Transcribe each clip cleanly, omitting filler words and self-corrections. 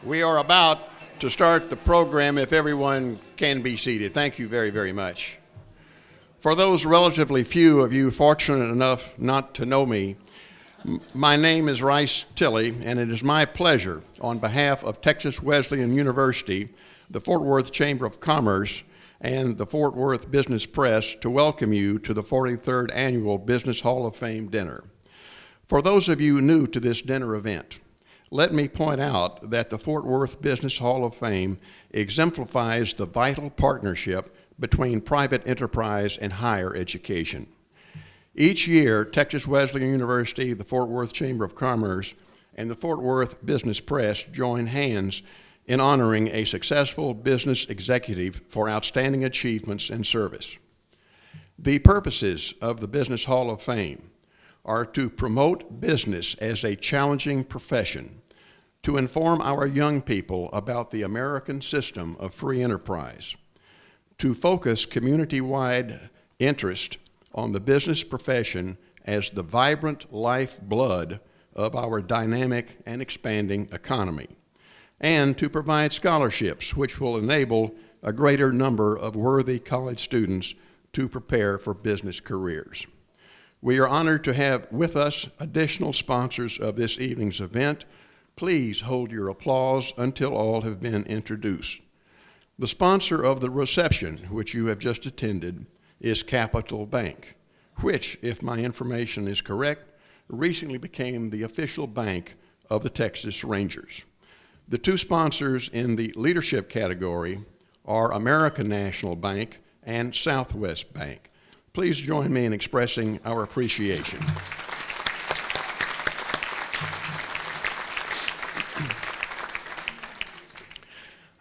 We are about to start the program if everyone can be seated. Thank you very, very much. For those relatively few of you fortunate enough not to know me, my name is Rice Tilley, and it is my pleasure on behalf of Texas Wesleyan University, the Fort Worth Chamber of Commerce, and the Fort Worth Business Press to welcome you to the 43rd Annual Business Hall of Fame Dinner. For those of you new to this dinner event, let me point out that the Fort Worth Business Hall of Fame exemplifies the vital partnership between private enterprise and higher education. Each year, Texas Wesleyan University, the Fort Worth Chamber of Commerce, and the Fort Worth Business Press join hands in honoring a successful business executive for outstanding achievements and service. The purposes of the Business Hall of Fame are to promote business as a challenging profession, to inform our young people about the American system of free enterprise, to focus community-wide interest on the business profession as the vibrant lifeblood of our dynamic and expanding economy, and to provide scholarships which will enable a greater number of worthy college students to prepare for business careers. We are honored to have with us additional sponsors of this evening's event. Please hold your applause until all have been introduced. The sponsor of the reception, which you have just attended, is Capital Bank, which, if my information is correct, recently became the official bank of the Texas Rangers. The two sponsors in the leadership category are American National Bank and Southwest Bank. Please join me in expressing our appreciation.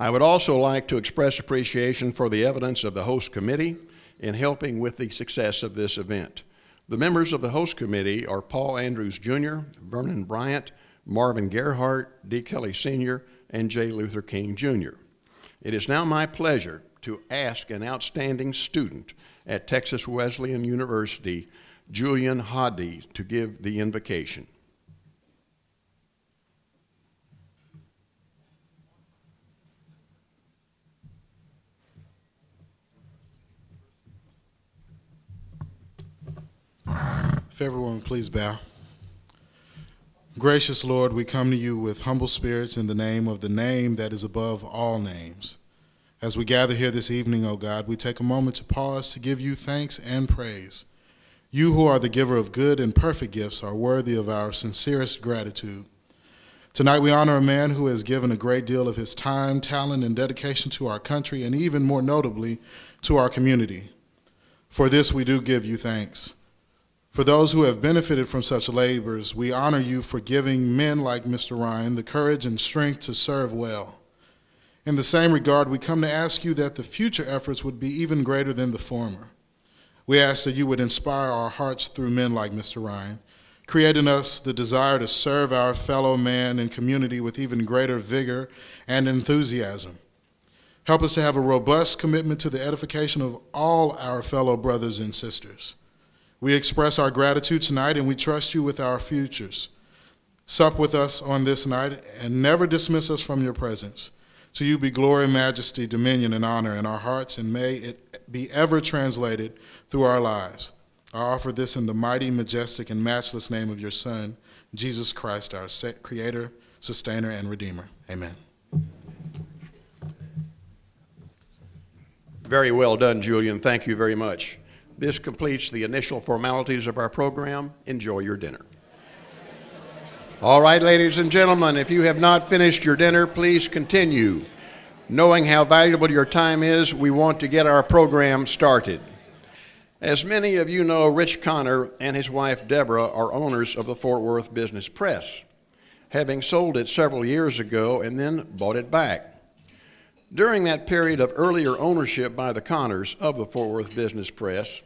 I would also like to express appreciation for the evidence of the host committee in helping with the success of this event. The members of the host committee are Paul Andrews Jr., Vernon Bryant, Marvin Gerhardt, D. Kelly Sr., and J. Luther King Jr. It is now my pleasure to ask an outstanding student at Texas Wesleyan University, Julian Hoddy, to give the invocation. If everyone please bow. Gracious Lord, we come to you with humble spirits in the name that is above all names. As we gather here this evening, O God, we take a moment to pause to give you thanks and praise. You who are the giver of good and perfect gifts are worthy of our sincerest gratitude. Tonight we honor a man who has given a great deal of his time, talent, and dedication to our country, and even more notably, to our community. For this we do give you thanks. For those who have benefited from such labors, we honor you for giving men like Mr. Ryan the courage and strength to serve well. In the same regard, we come to ask you that the future efforts would be even greater than the former. We ask that you would inspire our hearts through men like Mr. Ryan, create in us the desire to serve our fellow man and community with even greater vigor and enthusiasm. Help us to have a robust commitment to the edification of all our fellow brothers and sisters. We express our gratitude tonight, and we trust you with our futures. Sup with us on this night and never dismiss us from your presence. To you be glory, majesty, dominion, and honor in our hearts, and may it be ever translated through our lives. I offer this in the mighty, majestic, and matchless name of your Son, Jesus Christ, our Creator, Sustainer, and Redeemer. Amen. Very well done, Julian. Thank you very much. This completes the initial formalities of our program. Enjoy your dinner. All right, ladies and gentlemen, if you have not finished your dinner, please continue. Knowing how valuable your time is, we want to get our program started. As many of you know, Rich Connor and his wife Deborah are owners of the Fort Worth Business Press, having sold it several years ago and then bought it back. During that period of earlier ownership by the Connors of the Fort Worth Business Press,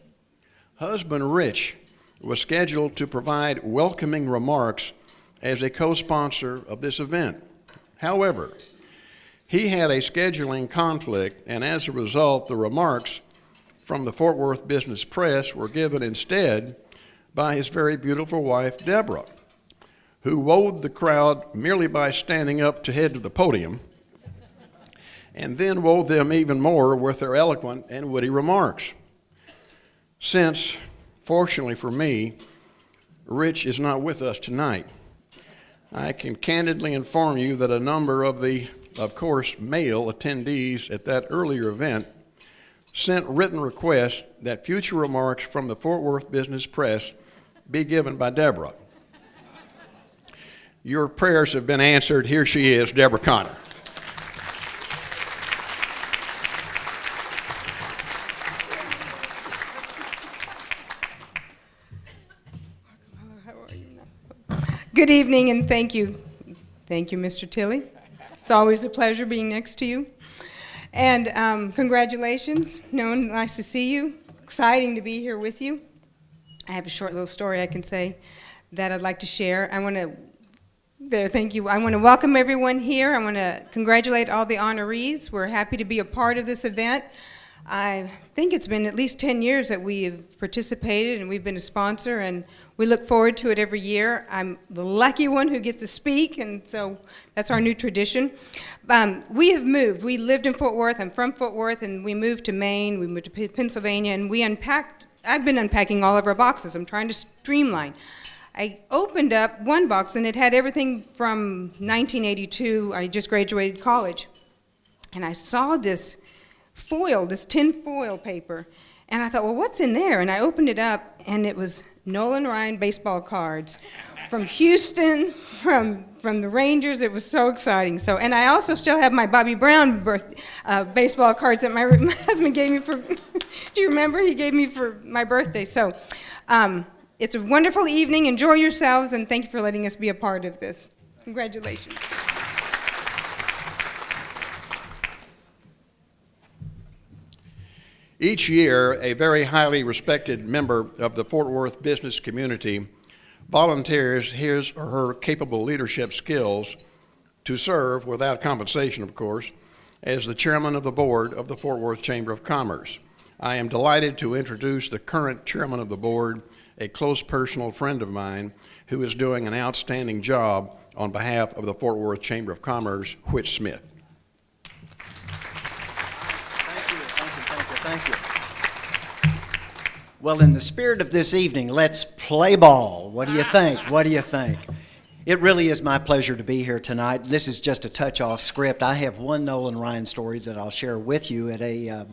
husband Rich was scheduled to provide welcoming remarks as a co-sponsor of this event. However, he had a scheduling conflict, and as a result, the remarks from the Fort Worth Business Press were given instead by his very beautiful wife, Deborah, who wowed the crowd merely by standing up to head to the podium, and then wowed them even more with their eloquent and witty remarks. Since, fortunately for me, Rich is not with us tonight, I can candidly inform you that a number of the, of course, male attendees at that earlier event sent written requests that future remarks from the Fort Worth Business Press be given by Deborah. Your prayers have been answered. Here she is, Deborah Connor. Good evening, and thank you. Thank you, Mr. Tilley. It's always a pleasure being next to you. And congratulations. Nolan, nice to see you. Exciting to be here with you. I have a short little story I can say that I'd like to share. Thank you. I want to welcome everyone here. I want to congratulate all the honorees. We're happy to be a part of this event. I think it's been at least 10 years that we have participated and we've been a sponsor, and we look forward to it every year. I'm the lucky one who gets to speak, and so that's our new tradition. We have moved. We lived in Fort Worth. I'm from Fort Worth, and we moved to Maine. We moved to Pennsylvania, and we unpacked. I've been unpacking all of our boxes. I'm trying to streamline. I opened up one box, and it had everything from 1982. I just graduated college, and I saw this foil, this tin foil paper, and I thought, well, what's in there? And I opened it up, and it was Nolan Ryan baseball cards from Houston, from the Rangers. It was so exciting. So, and I also still have my Bobby Brown baseball cards that my husband gave me for, do you remember? He gave me for my birthday. So it's a wonderful evening. Enjoy yourselves, and thank you for letting us be a part of this. Congratulations. Each year, a very highly respected member of the Fort Worth business community volunteers his or her capable leadership skills to serve, without compensation of course, as the chairman of the board of the Fort Worth Chamber of Commerce. I am delighted to introduce the current chairman of the board, a close personal friend of mine, who is doing an outstanding job on behalf of the Fort Worth Chamber of Commerce, Whit Smith. Thank you. Well, in the spirit of this evening, let's play ball. What do you think? What do you think? It really is my pleasure to be here tonight. This is just a touch off script. I have one Nolan Ryan story that I'll share with you. At a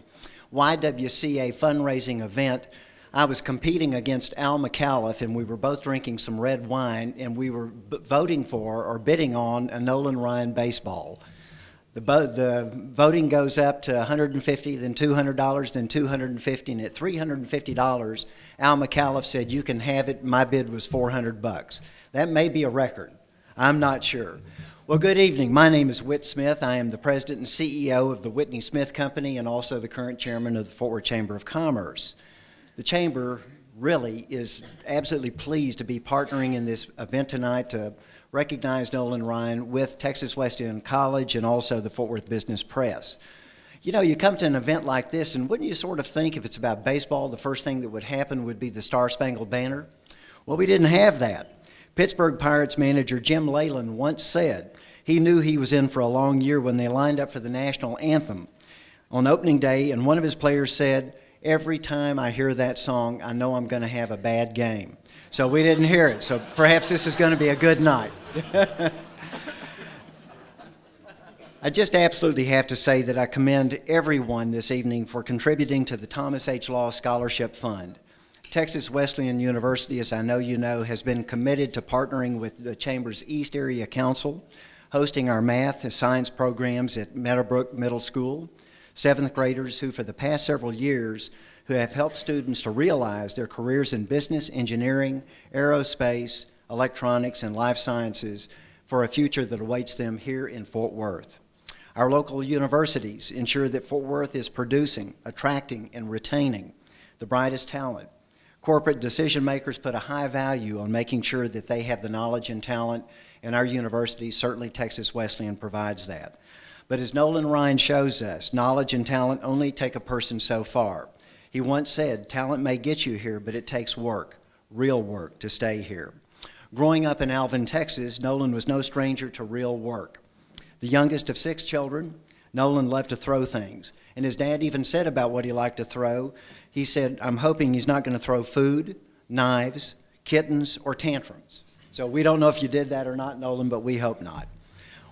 YWCA fundraising event, I was competing against Al McAuliffe, and we were both drinking some red wine, and we were voting for or bidding on a Nolan Ryan baseball. The voting goes up to $150, then $200, then $250, and at $350, Al McAuliffe said, "You can have it." My bid was $400. That may be a record. I'm not sure. Well, good evening. My name is Whit Smith. I am the president and CEO of the Whitney Smith Company and also the current chairman of the Fort Worth Chamber of Commerce. The Chamber really is absolutely pleased to be partnering in this event tonight to recognize Nolan Ryan with Texas Wesleyan College and also the Fort Worth Business Press. You know, you come to an event like this, and wouldn't you sort of think if it's about baseball, the first thing that would happen would be the Star-Spangled Banner? Well, we didn't have that. Pittsburgh Pirates manager Jim Leyland once said he knew he was in for a long year when they lined up for the national anthem on opening day, and one of his players said, "Every time I hear that song, I know I'm going to have a bad game." So we didn't hear it, so perhaps this is going to be a good night. I just absolutely have to say that I commend everyone this evening for contributing to the Thomas H. Law Scholarship Fund. Texas Wesleyan University, as I know you know, has been committed to partnering with the Chamber's East Area Council, hosting our math and science programs at Meadowbrook Middle School. Seventh graders who for the past several years who have helped students to realize their careers in business, engineering, aerospace, electronics, and life sciences for a future that awaits them here in Fort Worth. Our local universities ensure that Fort Worth is producing, attracting, and retaining the brightest talent. Corporate decision makers put a high value on making sure that they have the knowledge and talent, and our university, certainly Texas Wesleyan, provides that. But as Nolan Ryan shows us, knowledge and talent only take a person so far. He once said, "Talent may get you here, but it takes work, real work, to stay here." Growing up in Alvin, Texas, Nolan was no stranger to real work. The youngest of 6 children, Nolan loved to throw things. And his dad even said about what he liked to throw. He said, "I'm hoping he's not going to throw food, knives, kittens, or tantrums." So we don't know if you did that or not, Nolan, but we hope not.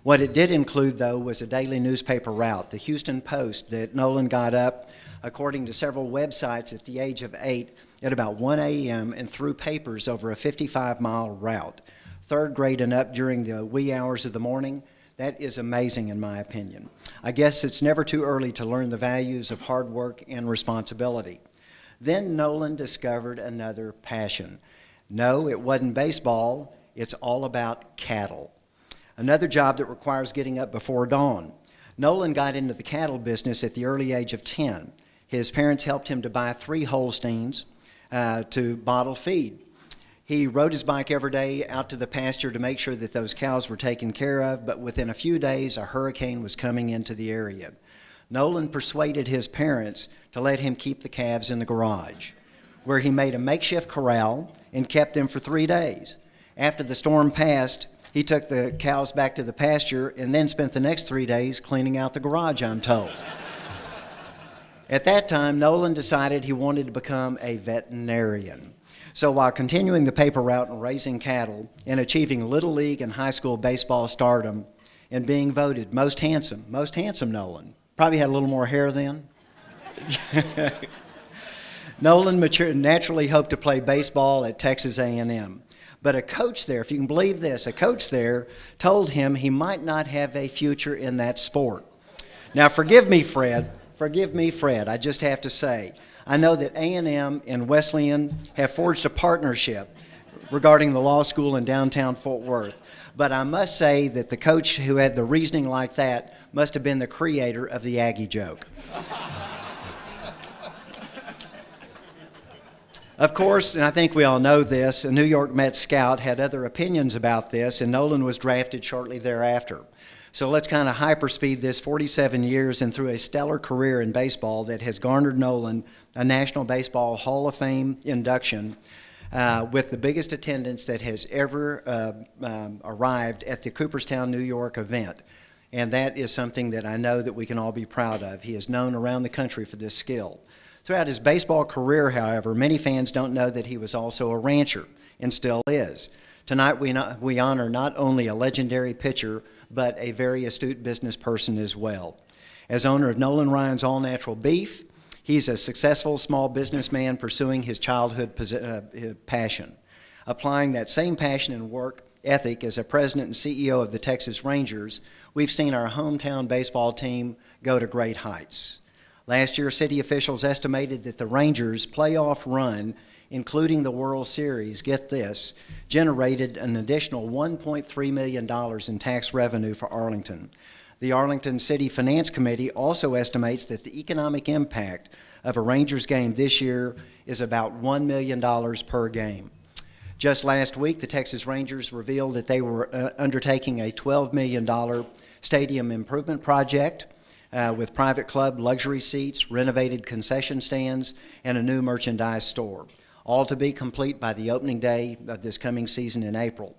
What it did include, though, was a daily newspaper route, the Houston Post, that Nolan got up, according to several websites, at the age of 8 at about 1 a.m. and threw papers over a 55-mile route. 3rd grade and up during the wee hours of the morning. That is amazing in my opinion. I guess it's never too early to learn the values of hard work and responsibility. Then Nolan discovered another passion. No, it wasn't baseball. It's all about cattle. Another job that requires getting up before dawn. Nolan got into the cattle business at the early age of 10. His parents helped him to buy 3 Holsteins to bottle feed. He rode his bike every day out to the pasture to make sure that those cows were taken care of, but within a few days, a hurricane was coming into the area. Nolan persuaded his parents to let him keep the calves in the garage, where he made a makeshift corral and kept them for 3 days. After the storm passed, he took the cows back to the pasture and then spent the next 3 days cleaning out the garage, I'm told. At that time, Nolan decided he wanted to become a veterinarian. So while continuing the paper route and raising cattle and achieving Little League and high school baseball stardom and being voted most handsome Nolan. Probably had a little more hair then. Nolan naturally hoped to play baseball at Texas A&M. But a coach there, if you can believe this, a coach there told him he might not have a future in that sport. Now forgive me, Fred, I just have to say, I know that A&M and Wesleyan have forged a partnership regarding the law school in downtown Fort Worth. But I must say that the coach who had the reasoning like that must have been the creator of the Aggie joke. Of course, and I think we all know this, a New York Mets scout had other opinions about this, and Nolan was drafted shortly thereafter. So let's kind of hyperspeed this 47 years and through a stellar career in baseball that has garnered Nolan a National Baseball Hall of Fame induction with the biggest attendance that has ever arrived at the Cooperstown, New York event. And that is something that I know that we can all be proud of. He is known around the country for this skill. Throughout his baseball career, however, many fans don't know that he was also a rancher and still is. Tonight we honor not only a legendary pitcher, but a very astute business person as well. As owner of Nolan Ryan's All Natural Beef, he's a successful small businessman pursuing his childhood passion. Applying that same passion and work ethic as a president and CEO of the Texas Rangers, we've seen our hometown baseball team go to great heights. Last year, city officials estimated that the Rangers' playoff run, including the World Series, get this, generated an additional $1.3 million in tax revenue for Arlington. The Arlington City Finance Committee also estimates that the economic impact of a Rangers game this year is about $1 million per game. Just last week, the Texas Rangers revealed that they were undertaking a $12 million stadium improvement project with private club luxury seats, renovated concession stands, and a new merchandise store, all to be complete by the opening day of this coming season in April.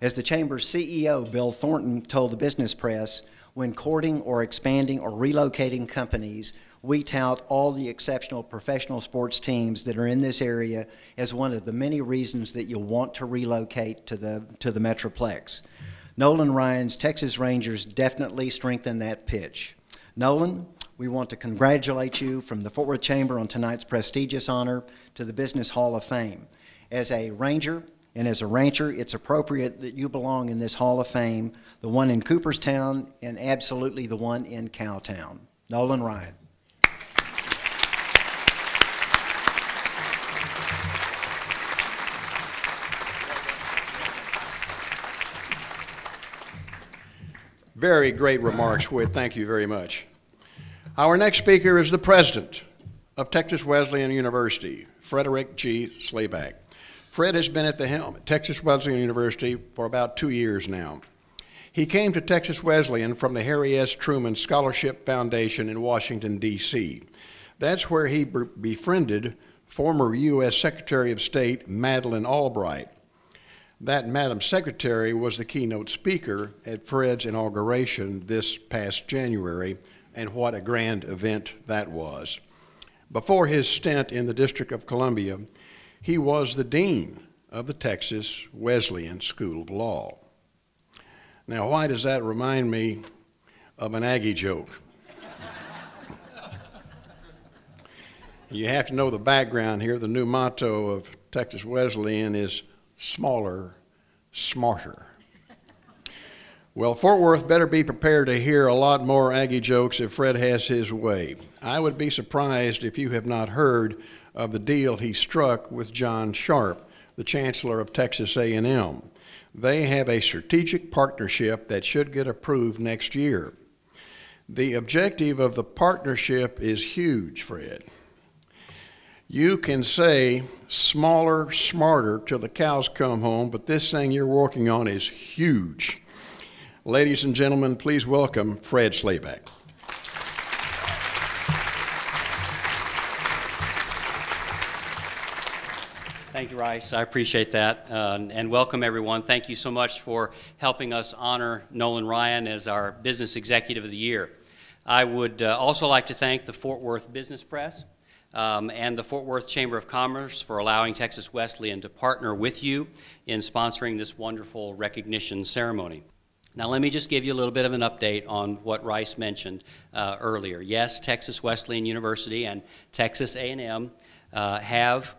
As the Chamber's CEO, Bill Thornton, told the business press, when courting or expanding or relocating companies, we tout all the exceptional professional sports teams that are in this area as one of the many reasons that you'll want to relocate to the Metroplex. Nolan Ryan's Texas Rangers definitely strengthen that pitch. Nolan, we want to congratulate you from the Fort Worth Chamber on tonight's prestigious honor to the Business Hall of Fame. As a Ranger and as a rancher, it's appropriate that you belong in this Hall of Fame, the one in Cooperstown and absolutely the one in Cowtown. Nolan Ryan. Very great remarks, Whit. Thank you very much. Our next speaker is the president of Texas Wesleyan University, Frederick G. Slayback. Fred has been at the helm at Texas Wesleyan University for about 2 years now. He came to Texas Wesleyan from the Harry S. Truman Scholarship Foundation in Washington, D.C. That's where he befriended former U.S. Secretary of State Madeleine Albright. That Madam Secretary was the keynote speaker at Fred's inauguration this past January, and what a grand event that was. Before his stint in the District of Columbia, he was the dean of the Texas Wesleyan School of Law. Now, why does that remind me of an Aggie joke? You have to know the background here. The new motto of Texas Wesleyan is smaller, smarter. Well, Fort Worth better be prepared to hear a lot more Aggie jokes if Fred has his way. I would be surprised if you have not heard of the deal he struck with John Sharp, the Chancellor of Texas A&M. They have a strategic partnership that should get approved next year. The objective of the partnership is huge, Fred. You can say smaller, smarter till the cows come home, but this thing you're working on is huge. Ladies and gentlemen, please welcome Fred Slayback. Thank you, Rice. I appreciate that. And welcome, everyone. Thank you so much for helping us honor Nolan Ryan as our Business Executive of the Year. I would also like to thank the Fort Worth Business Press and the Fort Worth Chamber of Commerce for allowing Texas Wesleyan to partner with you in sponsoring this wonderful recognition ceremony. Now, let me just give you a little bit of an update on what Rice mentioned earlier. Yes, Texas Wesleyan University and Texas A&M have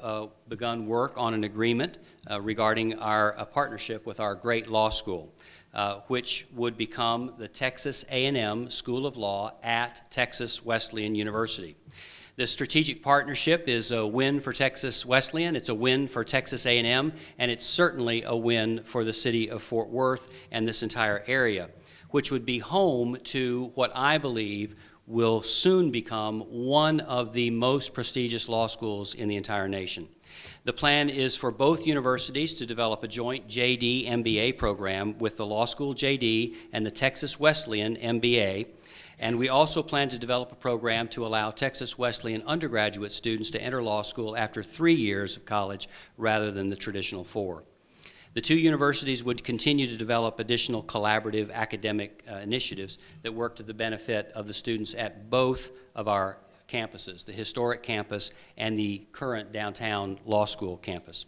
begun work on an agreement regarding our partnership with our great law school, which would become the Texas A&M School of Law at Texas Wesleyan University. This strategic partnership is a win for Texas Wesleyan, it's a win for Texas A&M, and it's certainly a win for the city of Fort Worth and this entire area, which would be home to what I believe will soon become one of the most prestigious law schools in the entire nation. The plan is for both universities to develop a joint JD MBA program with the Law School JD and the Texas Wesleyan MBA. And we also plan to develop a program to allow Texas Wesleyan undergraduate students to enter law school after 3 years of college rather than the traditional 4. The two universities would continue to develop additional collaborative academic initiatives that work to the benefit of the students at both of our campuses, the historic campus and the current downtown law school campus.